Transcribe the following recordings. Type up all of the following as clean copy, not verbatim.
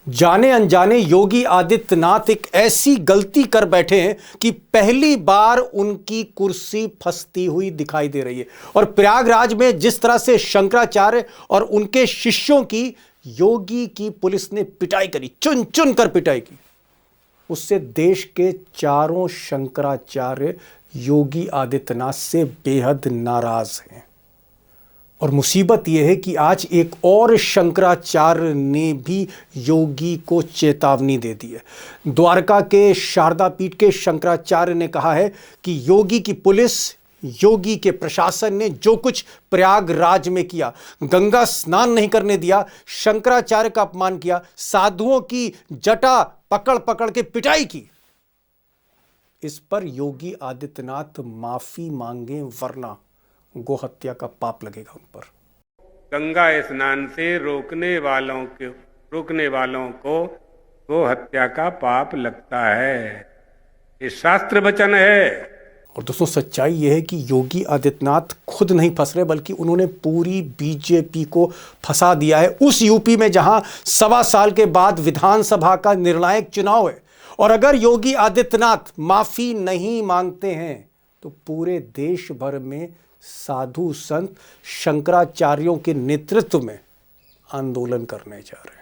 जाने अनजाने योगी आदित्यनाथ एक ऐसी गलती कर बैठे हैं कि पहली बार उनकी कुर्सी फंसती हुई दिखाई दे रही है। और प्रयागराज में जिस तरह से शंकराचार्य और उनके शिष्यों की योगी की पुलिस ने पिटाई करी, चुन चुन कर पिटाई की, उससे देश के चारों शंकराचार्य योगी आदित्यनाथ से बेहद नाराज हैं। और मुसीबत यह है कि आज एक और शंकराचार्य ने भी योगी को चेतावनी दे दी है। द्वारका के शारदा पीठ के शंकराचार्य ने कहा है कि योगी की पुलिस, योगी के प्रशासन ने जो कुछ प्रयागराज में किया, गंगा स्नान नहीं करने दिया, शंकराचार्य का अपमान किया, साधुओं की जटा पकड़ पकड़ के पिटाई की, इस पर योगी आदित्यनाथ माफी मांगे वरना गोहत्या का पाप लगेगा उन पर। गंगा स्नान से रोकने वालों को गोहत्या का पाप लगता है। ये शास्त्र वचन है। और दोस्तों, सच्चाई यह है कि योगी आदित्यनाथ खुद नहीं फंस रहे, बल्कि उन्होंने पूरी बीजेपी को फंसा दिया है उस यूपी में जहां 1.25 साल के बाद विधानसभा का निर्णायक चुनाव है। और अगर योगी आदित्यनाथ माफी नहीं मांगते हैं तो पूरे देश भर में साधु संत शंकराचार्यों के नेतृत्व में आंदोलन करने जा रहे हैं।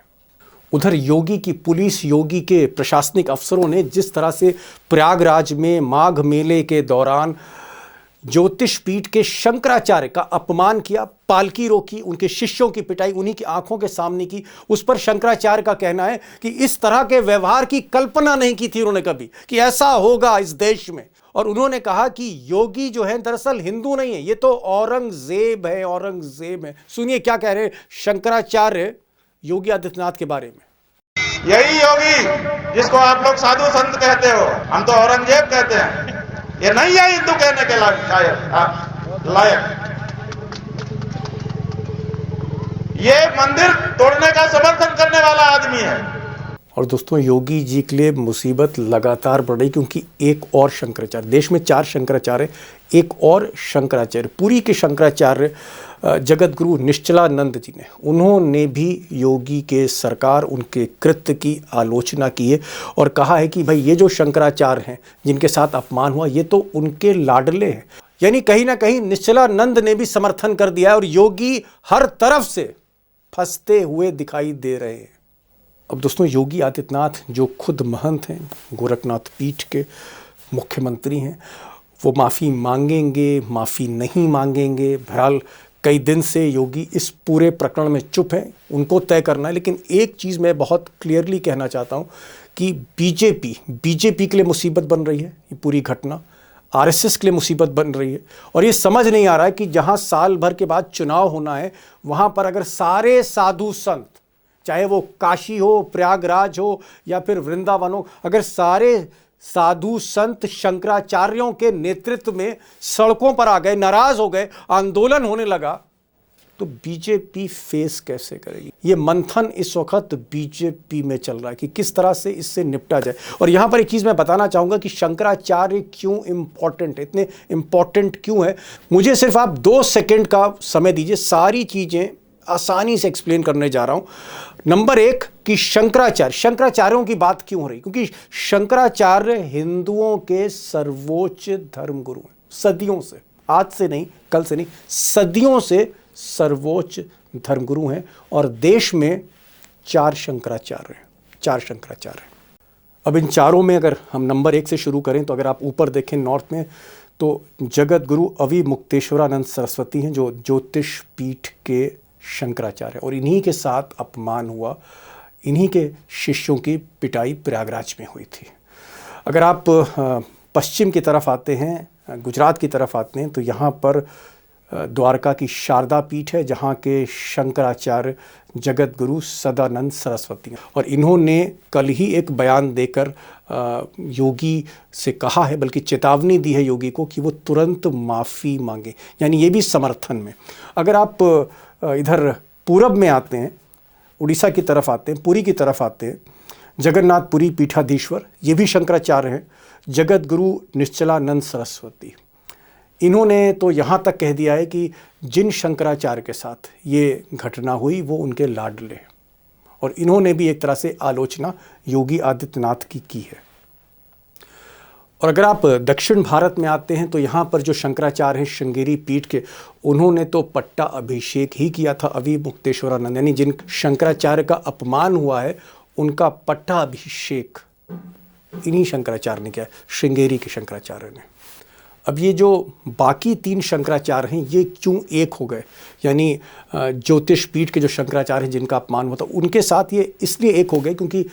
उधर योगी की पुलिस, योगी के प्रशासनिक अफसरों ने जिस तरह से प्रयागराज में माघ मेले के दौरान ज्योतिष पीठ के शंकराचार्य का अपमान किया, पालकी रोकी, उनके शिष्यों की पिटाई उन्हीं की आंखों के सामने की, उस पर शंकराचार्य का कहना है कि इस तरह के व्यवहार की कल्पना नहीं की थी उन्होंने कभी कि ऐसा होगा इस देश में। और उन्होंने कहा कि योगी जो है दरअसल हिंदू नहीं है, ये तो औरंगजेब है, औरंगजेब है। सुनिए क्या कह रहे हैं शंकराचार्य योगी आदित्यनाथ के बारे में। यही योगी जिसको आप लोग साधु संत कहते हो, हम तो औरंगजेब कहते हैं, ये नहीं है हिंदू कहने के लायक। ये मंदिर तोड़ने का समर्थन करने वाला आदमी है। और दोस्तों, योगी जी के लिए मुसीबत लगातार बढ़ रही, क्योंकि एक और शंकराचार्य, देश में 4 शंकराचार्य, एक और शंकराचार्य, पुरी के शंकराचार्य जगत गुरु निश्चलानंद जी ने, उन्होंने भी योगी के सरकार, उनके कृत्य की आलोचना की है और कहा है कि भाई ये जो शंकराचार्य हैं जिनके साथ अपमान हुआ, ये तो उनके लाडले हैं। यानी कहीं ना कहीं निश्चलानंद ने भी समर्थन कर दिया है और योगी हर तरफ से फंसते हुए दिखाई दे रहे हैं। अब दोस्तों, योगी आदित्यनाथ जो खुद महंत हैं, गोरखनाथ पीठ के मुख्यमंत्री हैं, वो माफ़ी मांगेंगे, माफ़ी नहीं मांगेंगे, बहरहाल कई दिन से योगी इस पूरे प्रकरण में चुप हैं, उनको तय करना है। लेकिन एक चीज़ मैं बहुत क्लियरली कहना चाहता हूँ कि बीजेपी के लिए मुसीबत बन रही है ये पूरी घटना, आरएसएस के लिए मुसीबत बन रही है। और ये समझ नहीं आ रहा है कि जहाँ साल भर के बाद चुनाव होना है, वहाँ पर अगर सारे साधु संत, चाहे वो काशी हो, प्रयागराज हो या फिर वृंदावन हो, अगर सारे साधु संत शंकराचार्यों के नेतृत्व में सड़कों पर आ गए, नाराज हो गए, आंदोलन होने लगा, तो बीजेपी फेस कैसे करेगी? ये मंथन इस वक्त बीजेपी में चल रहा है कि किस तरह से इससे निपटा जाए। और यहां पर एक चीज मैं बताना चाहूंगा कि शंकराचार्य क्यों इंपॉर्टेंट है, इतने इंपॉर्टेंट क्यों है। मुझे सिर्फ आप 2 सेकंड का समय दीजिए, सारी चीजें आसानी से एक्सप्लेन करने जा रहा हूं। नंबर 1 कि शंकराचार्यों की बात क्यों हो रही, क्योंकि शंकराचार्य हिंदुओं के सर्वोच्च धर्मगुरु हैं, सदियों से, आज से नहीं, कल से नहीं, सदियों से सर्वोच्च धर्मगुरु हैं। और देश में 4 शंकराचार्य हैं, 4 शंकराचार्य। अब इन चारों में अगर हम नंबर 1 से शुरू करें तो अगर आप ऊपर देखें नॉर्थ में, तो जगत गुरु अविमुक्तेश्वरानंद सरस्वती हैं जो ज्योतिष पीठ के शंकराचार्य, और इन्हीं के साथ अपमान हुआ, इन्हीं के शिष्यों की पिटाई प्रयागराज में हुई थी। अगर आप पश्चिम की तरफ आते हैं, गुजरात की तरफ आते हैं, तो यहाँ पर द्वारका की शारदा पीठ है जहाँ के शंकराचार्य जगत गुरु सदानंद सरस्वती हैं। और इन्होंने कल ही एक बयान देकर योगी से कहा है, बल्कि चेतावनी दी है योगी को कि वो तुरंत माफ़ी मांगे, यानी ये भी समर्थन में। अगर आप इधर पूरब में आते हैं, उड़ीसा की तरफ आते हैं, पुरी की तरफ आते हैं, जगन्नाथपुरी पीठाधीश्वर, ये भी शंकराचार्य हैं, जगत गुरु निश्चलानंद सरस्वती। इन्होंने तो यहाँ तक कह दिया है कि जिन शंकराचार्य के साथ ये घटना हुई वो उनके लाडले हैं। और इन्होंने भी एक तरह से आलोचना योगी आदित्यनाथ की है। और अगर आप दक्षिण भारत में आते हैं तो यहाँ पर जो शंकराचार्य हैं श्रृंगेरी पीठ के, उन्होंने तो पट्टा अभिषेक ही किया था अवि मुक्तेश्वरानंद, यानी जिन शंकराचार्य का अपमान हुआ है उनका पट्टा अभिषेक इन्हीं शंकराचार्य ने किया, श्रृंगेरी के शंकराचार्य ने। अब ये जो बाकी 3 शंकराचार्य हैं ये क्यों एक हो गए, यानी ज्योतिष पीठ के जो शंकराचार्य हैं जिनका अपमान हुआ था उनके साथ ये इसलिए एक हो गए क्योंकि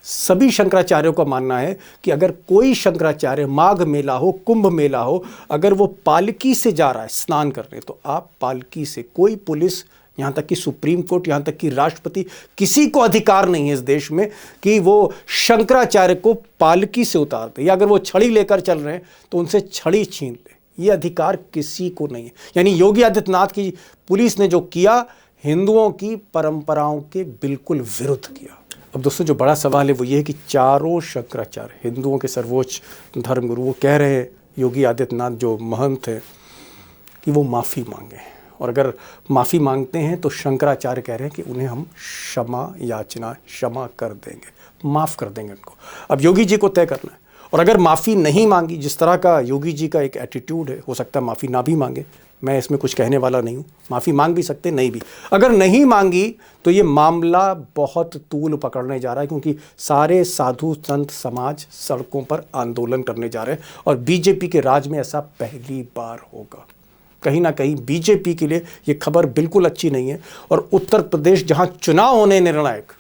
सभी शंकराचार्यों का मानना है कि अगर कोई शंकराचार्य माघ मेला हो, कुंभ मेला हो, अगर वो पालकी से जा रहा है स्नान करने, तो आप पालकी से, कोई पुलिस, यहाँ तक कि सुप्रीम कोर्ट, यहाँ तक कि राष्ट्रपति, किसी को अधिकार नहीं है इस देश में कि वो शंकराचार्य को पालकी से उतार दे, या अगर वो छड़ी लेकर चल रहे हैं तो उनसे छड़ी छीन ले। ये अधिकार किसी को नहीं है। यानी योगी आदित्यनाथ की पुलिस ने जो किया, हिंदुओं की परंपराओं के बिल्कुल विरुद्ध किया। अब दोस्तों जो बड़ा सवाल है वो ये है कि चारों शंकराचार्य, हिंदुओं के सर्वोच्च धर्मगुरु, वो कह रहे हैं योगी आदित्यनाथ जो महंत है कि वो माफ़ी मांगे, और अगर माफ़ी मांगते हैं तो शंकराचार्य कह रहे हैं कि उन्हें हम क्षमा कर देंगे, माफ़ कर देंगे उनको। अब योगी जी को तय करना है, और अगर माफ़ी नहीं मांगी, जिस तरह का योगी जी का एक एटीट्यूड है, हो सकता है माफ़ी ना भी मांगे, मैं इसमें कुछ कहने वाला नहीं हूँ, माफ़ी मांग भी सकते, नहीं भी। अगर नहीं मांगी तो ये मामला बहुत तूल पकड़ने जा रहा है, क्योंकि सारे साधु संत समाज सड़कों पर आंदोलन करने जा रहे हैं, और बीजेपी के राज में ऐसा पहली बार होगा। कहीं ना कहीं बीजेपी के लिए ये खबर बिल्कुल अच्छी नहीं है, और उत्तर प्रदेश जहाँ चुनाव होने निर्णायक,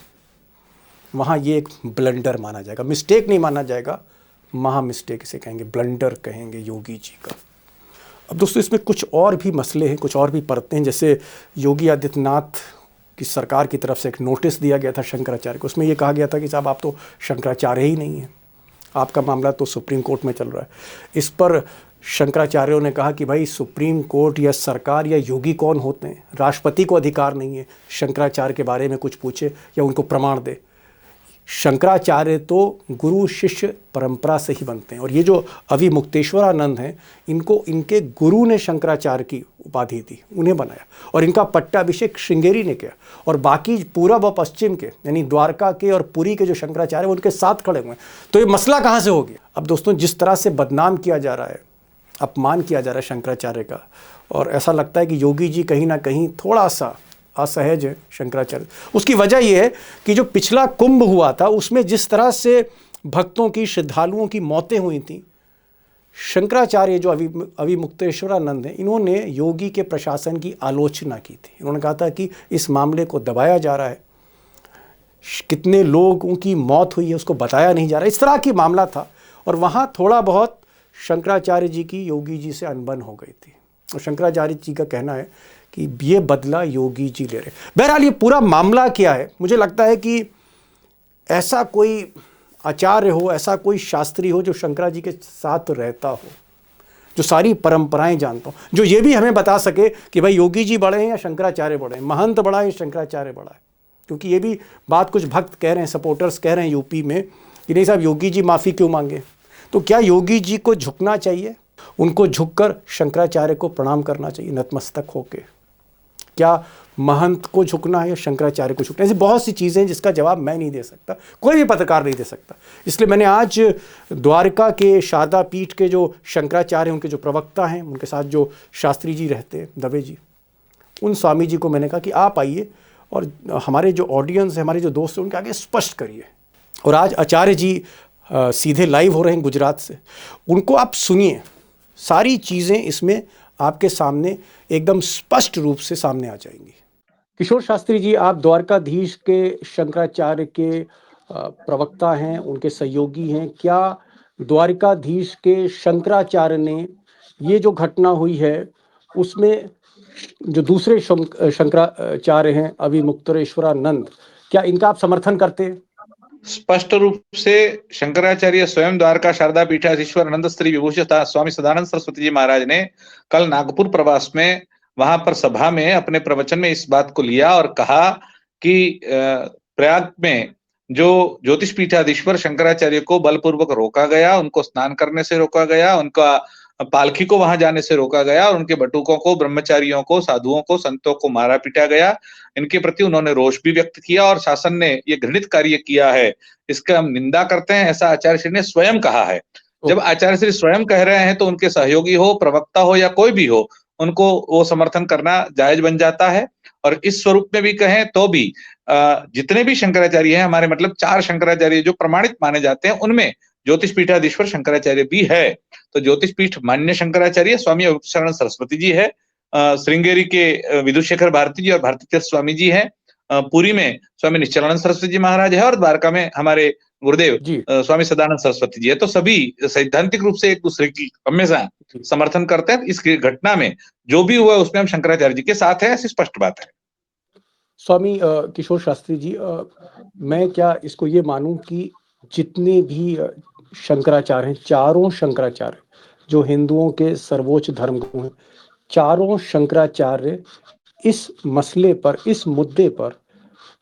वहाँ ये एक ब्लंडर माना जाएगा, मिस्टेक नहीं माना जाएगा, महा मिस्टेक इसे कहेंगे, ब्लंडर कहेंगे योगी जी का। अब दोस्तों इसमें कुछ और भी मसले हैं, कुछ और भी परतें हैं। जैसे योगी आदित्यनाथ की सरकार की तरफ से एक नोटिस दिया गया था शंकराचार्य को, उसमें ये कहा गया था कि साहब आप तो शंकराचार्य ही नहीं हैं, आपका मामला तो सुप्रीम कोर्ट में चल रहा है। इस पर शंकराचार्यों ने कहा कि भाई सुप्रीम कोर्ट या सरकार या योगी कौन होते हैं, राष्ट्रपति को अधिकार नहीं है शंकराचार्य के बारे में कुछ पूछे या उनको प्रमाण दे। शंकराचार्य तो गुरु शिष्य परंपरा से ही बनते हैं, और ये जो अवि मुक्तेश्वरानंद हैं, इनको इनके गुरु ने शंकराचार्य की उपाधि दी, उन्हें बनाया, और इनका पट्टाभिषेक श्रृंगेरी ने किया, और बाकी पूर्व व पश्चिम के यानी द्वारका के और पुरी के जो शंकराचार्य उनके साथ खड़े हुए हैं। तो ये मसला कहाँ से हो गया? अब दोस्तों जिस तरह से बदनाम किया जा रहा है, अपमान किया जा रहा है शंकराचार्य का, और ऐसा लगता है कि योगी जी कहीं ना कहीं थोड़ा सा असहज है शंकराचार्य। उसकी वजह यह है कि जो पिछला कुंभ हुआ था उसमें जिस तरह से भक्तों की, श्रद्धालुओं की मौतें हुई थी, शंकराचार्य जो अवि मुक्तेश्वरानंद हैं, इन्होंने योगी के प्रशासन की आलोचना की थी। इन्होंने कहा था कि इस मामले को दबाया जा रहा है, कितने लोगों की मौत हुई है उसको बताया नहीं जा रहा, इस तरह की मामला था, और वहाँ थोड़ा बहुत शंकराचार्य जी की योगी जी से अनबन हो गई थी, और शंकराचार्य जी का कहना है कि ये बदला योगी जी ले रहे। बहरहाल ये पूरा मामला क्या है, मुझे लगता है कि ऐसा कोई आचार्य हो, ऐसा कोई शास्त्री हो जो शंकरा जी के साथ रहता हो, जो सारी परंपराएं जानता हो, जो ये भी हमें बता सके कि भाई योगी जी बड़े हैं या शंकराचार्य बड़े हैं, महंत बड़ा है या शंकराचार्य बड़ा है। क्योंकि ये भी बात कुछ भक्त कह रहे हैं, सपोर्टर्स कह रहे हैं यूपी में कि नहीं साहब योगी जी माफ़ी क्यों मांगे। तो क्या योगी जी को झुकना चाहिए, उनको झुककर शंकराचार्य को प्रणाम करना चाहिए नतमस्तक होके? क्या महंत को झुकना है या शंकराचार्य को झुकना है? ऐसी बहुत सी चीज़ें हैं जिसका जवाब मैं नहीं दे सकता, कोई भी पत्रकार नहीं दे सकता। इसलिए मैंने आज द्वारका के शारदा पीठ के जो शंकराचार्य, उनके जो प्रवक्ता हैं, उनके साथ जो शास्त्री जी रहते हैं, दवे जी, उन स्वामी जी को मैंने कहा कि आप आइए और हमारे जो ऑडियंस है, हमारे जो दोस्त हैं, उनके आगे स्पष्ट करिए। और आज आचार्य जी सीधे लाइव हो रहे हैं गुजरात से, उनको आप सुनिए, सारी चीज़ें इसमें आपके सामने एकदम स्पष्ट रूप से सामने आ जाएंगी। किशोर शास्त्री जी, आप द्वारकाधीश के शंकराचार्य के प्रवक्ता हैं, उनके सहयोगी हैं। क्या द्वारकाधीश के शंकराचार्य ने ये जो घटना हुई है उसमें जो दूसरे शंकराचार्य हैं अवि मुक्तेश्वरानंद, क्या इनका आप समर्थन करते हैं? स्पष्ट रूप से शंकराचार्य स्वयं द्वारका शारदा पीठाधीश्वर श्री विभूषित स्वामी सदानंद सरस्वती जी महाराज ने कल नागपुर प्रवास में वहां पर सभा में अपने प्रवचन में इस बात को लिया और कहा कि प्रयाग में जो ज्योतिष पीठाधीश्वर शंकराचार्य को बलपूर्वक रोका गया, उनको स्नान करने से रोका गया, उनका पालकी को वहां जाने से रोका गया और उनके बटुकों को, ब्रह्मचारियों को, साधुओं को, संतों को मारा पीटा गया। इनके प्रति उन्होंने रोष भी व्यक्त किया और शासन ने ये घृणित कार्य किया है, इसका हम निंदा करते हैं, ऐसा आचार्य श्री ने स्वयं कहा है। जब आचार्य श्री स्वयं कह रहे हैं तो उनके सहयोगी हो, प्रवक्ता हो या कोई भी हो, उनको वो समर्थन करना जायज बन जाता है। और इस स्वरूप में भी कहें तो भी जितने भी शंकराचार्य हैं हमारे, मतलब 4 शंकराचार्य जो प्रमाणित माने जाते हैं, उनमें ज्योतिष पीठाधीश्वर शंकराचार्य भी है। तो ज्योतिष पीठ मान्य शंकराचार्य स्वामी अवधूत सरस्वती जी है, श्रृंगेरी के विधुशेखर भारती जी और भारती तीर्थ स्वामी जी हैं, पुरी में स्वामी निश्चलानंद सरस्वती जी महाराज है और द्वारका में हमारे गुरुदेव जी स्वामी सदानंद सरस्वती जी है। तो सभी सैद्धांतिक रूप से एक दूसरे की हमेशा समर्थन करते हैं। इस घटना में जो भी हुआ उसमें हम शंकराचार्य जी के साथ हैं, ऐसी स्पष्ट बात है। स्वामी किशोर शास्त्री जी, मैं क्या इसको ये मानूं कि जितने भी शंकराचार्य हैं, चारों शंकराचार्य जो हिंदुओं के सर्वोच्च धर्म गुरु हैं, चारों शंकराचार्य इस मसले पर, इस मुद्दे पर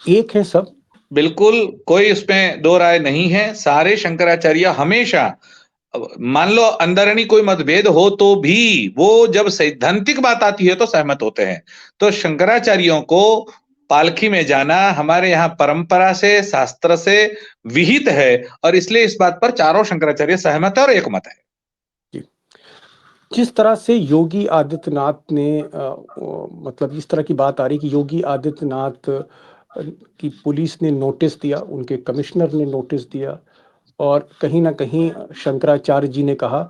एक हैं सब? बिल्कुल, कोई उसमें दो राय नहीं है। सारे शंकराचार्य हमेशा, मान लो अंदरनी कोई मतभेद हो तो भी वो जब सैद्धांतिक बात आती है तो सहमत होते हैं। तो शंकराचार्यों को पालकी में जाना हमारे यहाँ परंपरा से, शास्त्र से विहित है और इसलिए इस बात पर चारों शंकराचार्य सहमत है और एक मत है। जिस तरह से योगी आदित्यनाथ ने मतलब इस तरह की बात आ रही कि योगी आदित्यनाथ की पुलिस ने नोटिस दिया, उनके कमिश्नर ने नोटिस दिया और कहीं ना कहीं शंकराचार्य जी ने कहा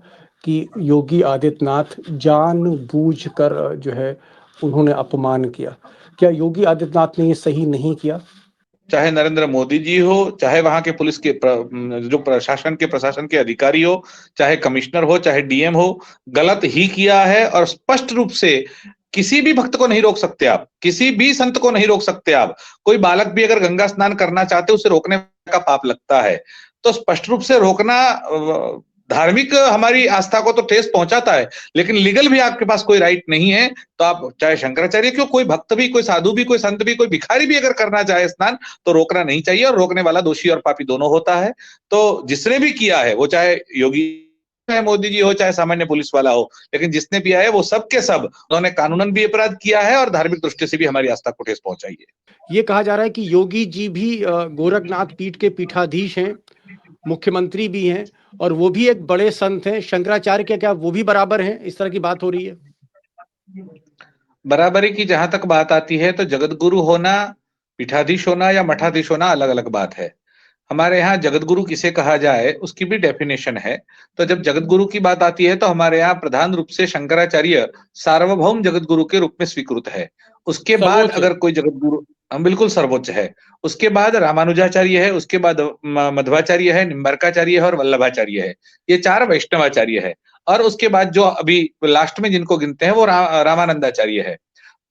कि योगी आदित्यनाथ जानबूझकर जो है उन्होंने अपमान किया। क्या योगी आदित्यनाथ ने ये सही नहीं किया? चाहे नरेंद्र मोदी जी हो, चाहे वहां के पुलिस के जो प्रशासन के अधिकारी हो, चाहे कमिश्नर हो, चाहे डीएम हो, गलत ही किया है। और स्पष्ट रूप से किसी भी भक्त को नहीं रोक सकते आप, किसी भी संत को नहीं रोक सकते आप। कोई बालक भी अगर गंगा स्नान करना चाहते उसे रोकने का पाप लगता है। तो स्पष्ट रूप से रोकना धार्मिक हमारी आस्था को तो ठेस पहुंचाता है, लेकिन लीगल भी आपके पास कोई राइट नहीं है। तो आप चाहे शंकराचार्य क्यों, कोई भक्त भी, कोई साधु भी, कोई संत भी, कोई भिखारी भी अगर करना चाहे स्नान तो रोकना नहीं चाहिए। और रोकने वाला दोषी और पापी दोनों होता है। तो जिसने भी किया है, वो चाहे योगी, चाहे मोदी जी हो, चाहे सामान्य पुलिस वाला हो, लेकिन जिसने भी आया वो सब के सब उन्होंने कानूनन भी अपराध किया है और धार्मिक दृष्टि से भी हमारी आस्था को ठेस पहुंचाई है। ये कहा जा रहा है कि योगी जी भी गोरखनाथ पीठ के पीठाधीश हैं, मुख्यमंत्री भी हैं और वो भी एक बड़े संत हैं। शंकराचार्य के क्या वो भी बराबर हैं? इस तरह की बात हो रही है। बराबरी की जहां तक बात आती है तो जगत गुरु होना, पीठाधीश होना या मठाधीश होना अलग अलग बात है। हमारे यहाँ जगत गुरु किसे कहा जाए उसकी भी डेफिनेशन है। तो जब जगत गुरु की बात आती है तो हमारे यहाँ प्रधान रूप से शंकराचार्य सार्वभौम जगत गुरु के रूप में स्वीकृत है। उसके बाद अगर कोई जगत गुरु, बिल्कुल सर्वोच्च है। उसके बाद रामानुजाचार्य है, उसके बाद मध्वाचार्य है, निम्बार्काचार्य है और वल्लभाचार्य है। ये 4 वैष्णवाचार्य है। और उसके बाद जो अभी लास्ट में जिनको गिनते हैं वो रामानंदाचार्य है।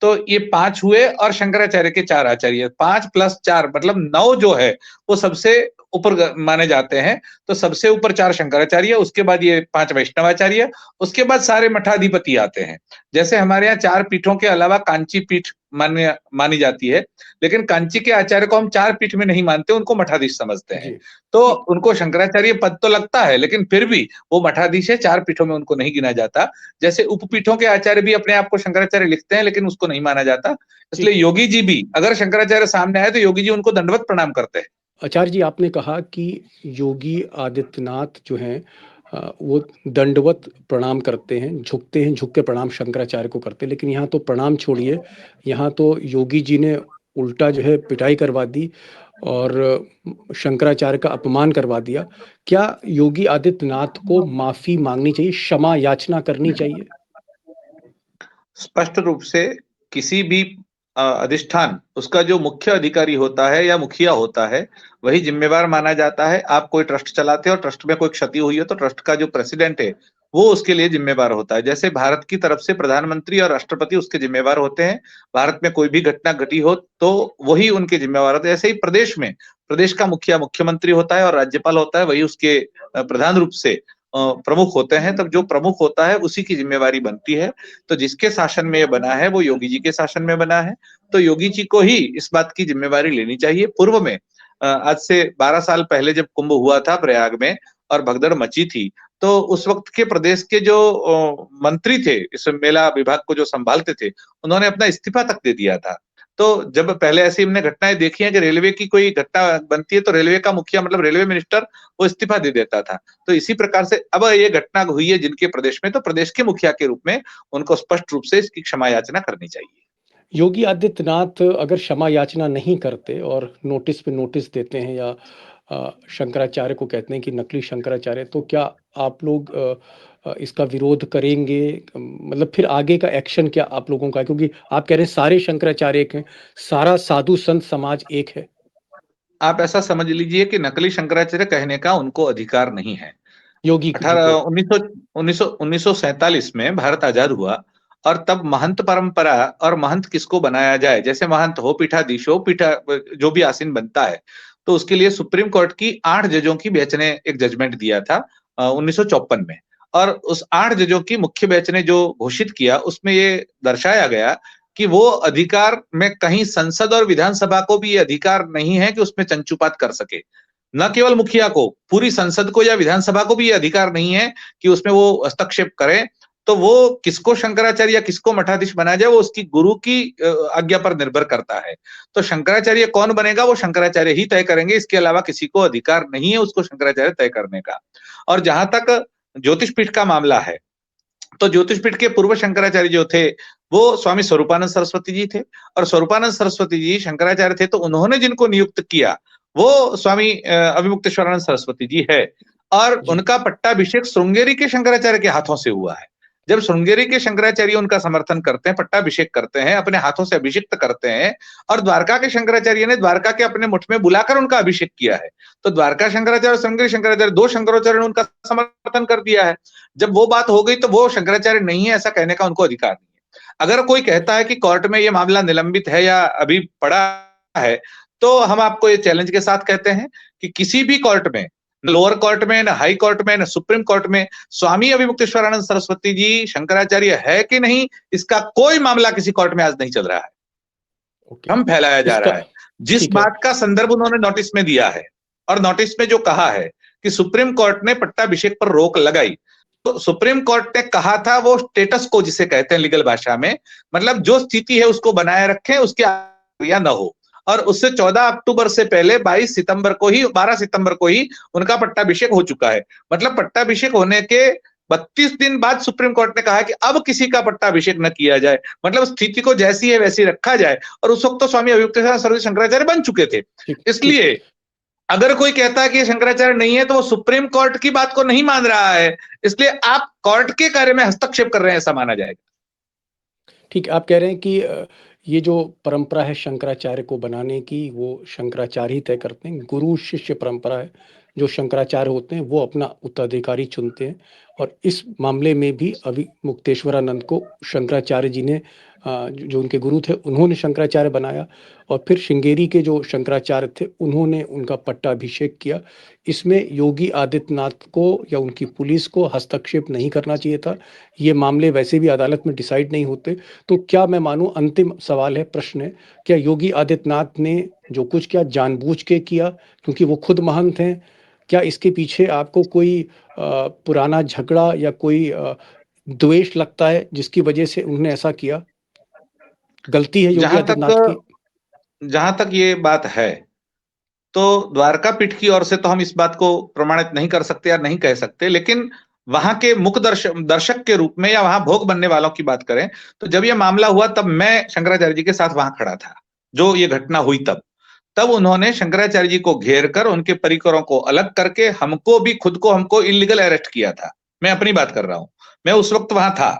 तो ये 5 हुए और शंकराचार्य के 4 आचार्य, 5 + 4 मतलब 9 जो है वो सबसे ऊपर माने जाते हैं। तो सबसे ऊपर 4 शंकराचार्य, उसके बाद ये 5 वैष्णवाचार्य, उसके बाद सारे मठाधिपति आते हैं। जैसे हमारे यहाँ 4 पीठों के अलावा कांची पीठ मानी जाती है, लेकिन कांची के आचार्य को हम 4 पीठ में नहीं मानते, उनको मठाधीश समझते हैं। तो उनको शंकराचार्य पद तो लगता है, लेकिन फिर भी वो मठाधीश है, 4 पीठों में उनको नहीं गिना जाता। जैसे उपपीठों के आचार्य भी अपने आप को शंकराचार्य लिखते हैं, लेकिन उसको नहीं माना जाता। इसलिए योगी जी भी अगर शंकराचार्य सामने आए तो योगी जी उनको दंडवत प्रणाम करते हैं। आचार्य जी, आपने कहा कि योगी आदित्यनाथ जो हैं वो दंडवत प्रणाम करते हैं, झुकते हैं, झुक के प्रणाम शंकराचार्य को करते हैं। लेकिन यहाँ तो प्रणाम छोड़िए, यहाँ तो योगी जी ने उल्टा जो है पिटाई करवा दी और शंकराचार्य का अपमान करवा दिया। क्या योगी आदित्यनाथ को माफी मांगनी चाहिए, क्षमा याचना करनी चाहिए? स्पष्ट रूप से किसी भी अधिष्ठान, उसका जो मुख्य अधिकारी होता है या मुखिया होता है वही जिम्मेवार माना जाता है। आप कोई ट्रस्ट चलाते हो, ट्रस्ट में कोई क्षति हुई हो तो ट्रस्ट का जो प्रेसिडेंट है वो उसके लिए जिम्मेवार होता है। जैसे भारत की तरफ से प्रधानमंत्री और राष्ट्रपति उसके जिम्मेवार होते हैं। भारत में कोई भी घटना घटी हो तो वही उनके जिम्मेवार होते हैं। ऐसे ही प्रदेश में प्रदेश का मुखिया मुख्यमंत्री होता है और राज्यपाल होता है, वही उसके प्रधान रूप से प्रमुख होते हैं। तब जो प्रमुख होता है उसी की जिम्मेवारी बनती है। तो जिसके शासन में ये बना है वो योगी जी के शासन में बना है, तो योगी जी को ही इस बात की जिम्मेवारी लेनी चाहिए। पूर्व में आज से 12 साल पहले जब कुंभ हुआ था प्रयाग में और भगदड़ मची थी, तो उस वक्त के प्रदेश के जो मंत्री थे, इस मेला विभाग को जो संभालते थे, उन्होंने अपना इस्तीफा तक दे दिया था। तो जब पहले ऐसी हमने घटनाएं देखी हैं कि रेलवे की कोई घटना बनती है तो रेलवे का मुखिया मतलब रेलवे मिनिस्टर वो इस्तीफा दे देता था। तो इसी प्रकार से अब ये घटना हुई है जिनके प्रदेश में, तो प्रदेश के मुखिया के रूप में उनको स्पष्ट रूप से इसकी क्षमा याचना करनी चाहिए। योगी आदित्यनाथ अगर क्षमा याचना नहीं करते और नोटिस पे नोटिस देते हैं या शंकराचार्य को कहते हैं कि नकली शंकराचार्य, तो क्या आप लोग इसका विरोध करेंगे? मतलब फिर आगे का एक्शन क्या आप लोगों का है? क्योंकि आप कह रहे हैं सारे शंकराचार्य एक हैं, सारा साधु संत समाज एक है। आप ऐसा समझ लीजिए कि नकली शंकराचार्य कहने का उनको अधिकार नहीं है। योगी जी अठारह को। 1947 में भारत आजाद हुआ और तब महंत परंपरा और महंत किसको बनाया जाए, जैसे महंत हो पीठाधीश हो पीठा जो भी आसीन बनता है, तो उसके लिए सुप्रीम कोर्ट की 8 जजों की बेंच ने एक जजमेंट दिया था 1954 में। और उस 8 जजों की मुख्य बेंच ने जो घोषित किया उसमें ये दर्शाया गया कि वो अधिकार में कहीं संसद और विधानसभा को भी ये अधिकार नहीं है कि उसमें चंचुपात कर सके। न केवल मुखिया को, पूरी संसद को या विधानसभा को भी ये अधिकार नहीं है कि उसमें वो हस्तक्षेप करे। तो वो किसको शंकराचार्य या किसको मठाधीश बनाया जाए वो उसकी गुरु की आज्ञा पर निर्भर करता है। तो शंकराचार्य कौन बनेगा वो शंकराचार्य ही तय करेंगे, इसके अलावा किसी को अधिकार नहीं है उसको शंकराचार्य तय करने का। और जहां तक ज्योतिष पीठ का मामला है, तो ज्योतिष पीठ के पूर्व शंकराचार्य जो थे वो स्वामी स्वरूपानंद सरस्वती जी थे, और स्वरूपानंद सरस्वती जी शंकराचार्य थे तो उन्होंने जिनको नियुक्त किया वो स्वामी अभिमुक्तेश्वरानंद सरस्वती जी है। और जी। उनका पट्टाभिषेक श्रृंगेरी के शंकराचार्य के हाथों से हुआ है। जब श्रृंगेरी के शंकराचार्य उनका समर्थन करते हैं, पट्टाभिषेक करते हैं, अपने हाथों से अभिषिक्त करते हैं, और द्वारका के शंकराचार्य ने द्वारका के अपने मुठ में बुलाकर उनका अभिषेक किया है। तो द्वारका शंकराचार्य और श्रृंगेरी शंकराचार्य, दो शंकराचार्य ने उनका समर्थन कर दिया है। जब वो बात हो गई तो वो शंकराचार्य नहीं है ऐसा कहने का उनको अधिकार नहीं है। अगर कोई कहता है कि कोर्ट में ये मामला निलंबित है या अभी पड़ा है, तो हम आपको ये चैलेंज के साथ कहते हैं कि किसी भी कोर्ट में, लोअर कोर्ट में, न हाई कोर्ट में, न सुप्रीम कोर्ट में, स्वामी अभिमुक्तेश्वरानंद सरस्वती जी शंकराचार्य है कि नहीं, इसका कोई मामला किसी कोर्ट में आज नहीं चल रहा है। ओके। हम फैलाया जा इसका रहा है जिस ठीक है। बात का संदर्भ उन्होंने नोटिस में दिया है, और नोटिस में जो कहा है कि सुप्रीम कोर्ट ने पट्टाभिषेक पर रोक लगाई। तो सुप्रीम कोर्ट ने कहा था वो स्टेटस को जिसे कहते हैं लीगल भाषा में, मतलब जो स्थिति है उसको बनाए रखें, उसके आगे न हो। और उससे 14 अक्टूबर से पहले 12 सितंबर को ही उनका पट्टाभिषेक हो चुका है। मतलब पट्टाभिषेक होने के 32 दिन बाद सुप्रीम कोर्ट ने कहा कि अब किसी का पट्टाभिषेक न किया जाए, मतलब स्थिति को जैसी है वैसी रखा जाए। और उस वक्त तो स्वामी अभिमुक्तेश्वरानंद सरस्वती शंकराचार्य बन चुके थे। ठीक। इसलिए अगर कोई कहता है कि ये शंकराचार्य नहीं है तो वो सुप्रीम कोर्ट की बात को नहीं मान रहा है, इसलिए आप कोर्ट के कार्य में हस्तक्षेप कर रहे हैं ऐसा माना जाएगा। ठीक, आप कह रहे हैं कि ये जो परंपरा है शंकराचार्य को बनाने की, वो शंकराचार्य ही तय करते हैं। गुरु शिष्य परंपरा है। जो शंकराचार्य होते हैं वो अपना उत्तराधिकारी चुनते हैं, और इस मामले में भी अभिमुक्तेश्वरानंद को शंकराचार्य जी ने जो उनके गुरु थे उन्होंने शंकराचार्य बनाया, और फिर श्रृंगेरी के जो शंकराचार्य थे उन्होंने उनका पट्टाभिषेक किया। इसमें योगी आदित्यनाथ को या उनकी पुलिस को हस्तक्षेप नहीं करना चाहिए था। ये मामले वैसे भी अदालत में डिसाइड नहीं होते। तो क्या मैं मानूं, अंतिम सवाल है, प्रश्न है, क्या योगी आदित्यनाथ ने जो कुछ किया जानबूझ के किया क्योंकि वो खुद महंत हैं? क्या इसके पीछे आपको कोई पुराना झगड़ा या कोई द्वेष लगता है जिसकी वजह से उन्होंने ऐसा किया? गलती है योगी आदित्यनाथ की? जहां तक ये बात है, तो द्वारका पीठ की ओर से तो हम इस बात को प्रमाणित नहीं कर सकते या नहीं कह सकते, लेकिन वहां के मुख्य दर्शक के रूप में या वहां भोग बनने वालों की बात करें तो जब यह मामला हुआ तब मैं शंकराचार्य जी के साथ वहां खड़ा था। जो ये घटना हुई तब उन्होंने शंकराचार्य जी को घेर कर उनके परिकरों को अलग करके हमको इल्लीगल अरेस्ट किया था। मैं अपनी बात कर रहा हूं, मैं उस वक्त वहां था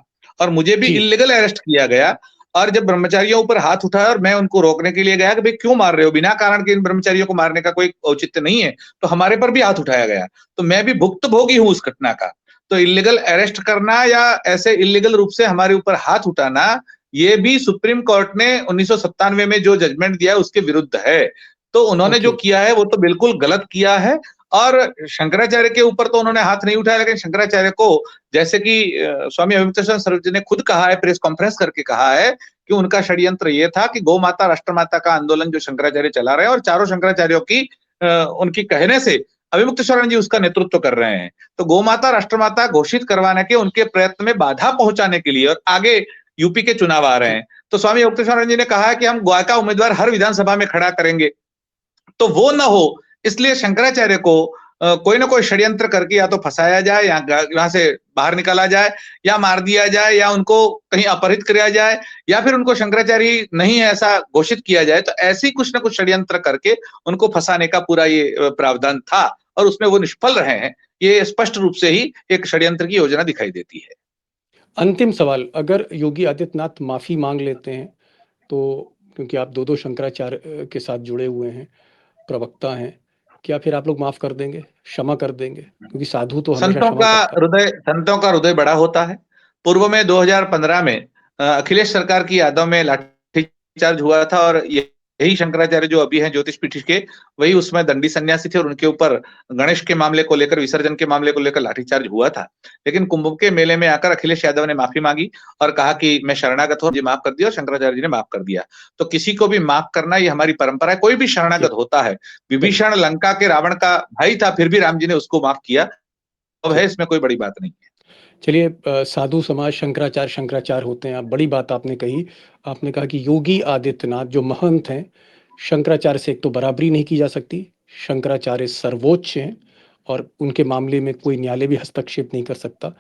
और मुझे भी इल्लीगल अरेस्ट किया गया। और जब ब्रह्मचारियों ऊपर हाथ उठाया और मैं उनको रोकने के लिए गया कि भाई क्यों मार रहे हो, बिना कारण के इन ब्रह्मचारियों को मारने का कोई औचित्य नहीं है, तो हमारे पर भी हाथ उठाया गया। तो मैं भी भुक्तभोगी हूं उस घटना का। तो इल्लीगल अरेस्ट करना या ऐसे इल्लीगल रूप से हमारे ऊपर हाथ उठाना, ये भी सुप्रीम कोर्ट ने 1997 में जो जजमेंट दिया है उसके विरुद्ध है। तो उन्होंने जो किया है वो तो बिल्कुल गलत किया है। और शंकराचार्य के ऊपर तो उन्होंने हाथ नहीं उठाया, लेकिन शंकराचार्य को, जैसे कि स्वामी अभिमुक्तेश्वरानंद सरस्वती जी ने खुद कहा है, प्रेस कॉन्फ्रेंस करके कहा है कि उनका षड्यंत्र ये था कि गौ माता राष्ट्रमाता का आंदोलन जो शंकराचार्य चला रहे हैं और चारों शंकराचार्यों की उनकी कहने से अभिमुक्तेश्वरानंद जी उसका नेतृत्व कर रहे हैं। तो गोमाता राष्ट्रमाता घोषित करवाने के उनके प्रयत्न में बाधा पहुंचाने के लिए और आगे यूपी के चुनाव आ रहे हैं, तो स्वामी अभिमुक्तेश्वरानंद जी ने कहा है कि हम गोवा का उम्मीदवार हर विधानसभा में खड़ा करेंगे। तो वो न हो, इसलिए शंकराचार्य को कोई ना कोई षड्यंत्र करके या तो फंसाया जाए, या वहां से बाहर निकाला जाए, या मार दिया जाए, या उनको कहीं अपहरित किया जाए, या फिर उनको शंकराचार्य नहीं है ऐसा घोषित किया जाए। तो ऐसी कुछ ना कुछ षड्यंत्र करके उनको फंसाने का पूरा ये प्रावधान था, और उसमें वो निष्फल रहे हैं। ये स्पष्ट रूप से ही एक षड्यंत्र की योजना दिखाई देती है। अंतिम सवाल, अगर योगी आदित्यनाथ माफी मांग लेते हैं तो, क्योंकि आप दो शंकराचार्य के साथ जुड़े हुए हैं, प्रवक्ता हैं, क्या फिर आप लोग माफ कर देंगे, क्षमा कर देंगे? क्योंकि साधु तो हमेशा क्षमा करता है। संतों का हृदय बड़ा होता है। पूर्व में 2015 में अखिलेश सरकार की यादों में लाठीचार्ज हुआ था, और यही शंकराचार्य जो अभी हैं ज्योतिष पीठ के, वही उसमें दंडी सन्यासी थे, और उनके ऊपर गणेश के मामले को लेकर, विसर्जन के मामले को लेकर लाठीचार्ज हुआ था। लेकिन कुंभ के मेले में आकर अखिलेश यादव ने माफी मांगी और कहा कि मैं शरणागत हूं, जी माफ कर दिया, और शंकराचार्य जी ने माफ कर दिया। तो किसी को भी माफ करना ये हमारी परंपरा है, कोई भी शरणागत होता है। विभीषण लंका के रावण का भाई था, फिर भी राम जी ने उसको माफ किया। अब है, इसमें कोई बड़ी बात नहीं है। चलिए, साधु समाज शंकराचार्य होते हैं। आप बड़ी बात आपने कही। आपने कहा कि योगी आदित्यनाथ जो महंत हैं, शंकराचार्य से एक तो बराबरी नहीं की जा सकती, शंकराचार्य सर्वोच्च हैं और उनके मामले में कोई न्यायालय भी हस्तक्षेप नहीं कर सकता।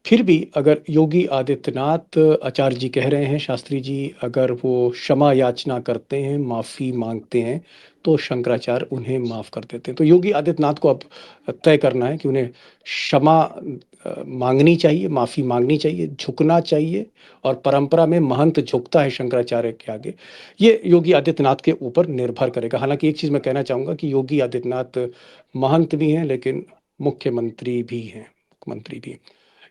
फिर भी अगर योगी आदित्यनाथ, आचार्य जी कह रहे हैं, शास्त्री जी, अगर वो क्षमा याचना करते हैं, माफ़ी मांगते हैं, तो शंकराचार्य उन्हें माफ़ कर देते हैं। तो योगी आदित्यनाथ को अब तय करना है कि उन्हें क्षमा मांगनी चाहिए, माफ़ी मांगनी चाहिए, झुकना चाहिए, और परंपरा में महंत झुकता है शंकराचार्य के आगे। ये योगी आदित्यनाथ के ऊपर निर्भर करेगा। हालांकि एक चीज़ मैं कहना चाहूँगा कि योगी आदित्यनाथ महंत भी हैं, लेकिन मुख्यमंत्री भी हैं, मुख्यमंत्री भी।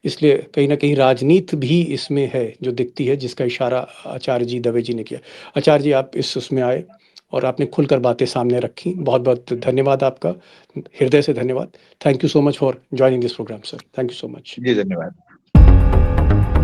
इसलिए कहीं न कहीं राजनीति भी इसमें है जो दिखती है, जिसका इशारा आचार्य जी, दवे जी ने किया। आचार्य जी, आप इस उसमें आए और आपने खुलकर बातें सामने रखी। बहुत-बहुत धन्यवाद आपका, हृदय से धन्यवाद। Thank you so much for joining this programme sir. Thank you so much. जी, धन्यवाद।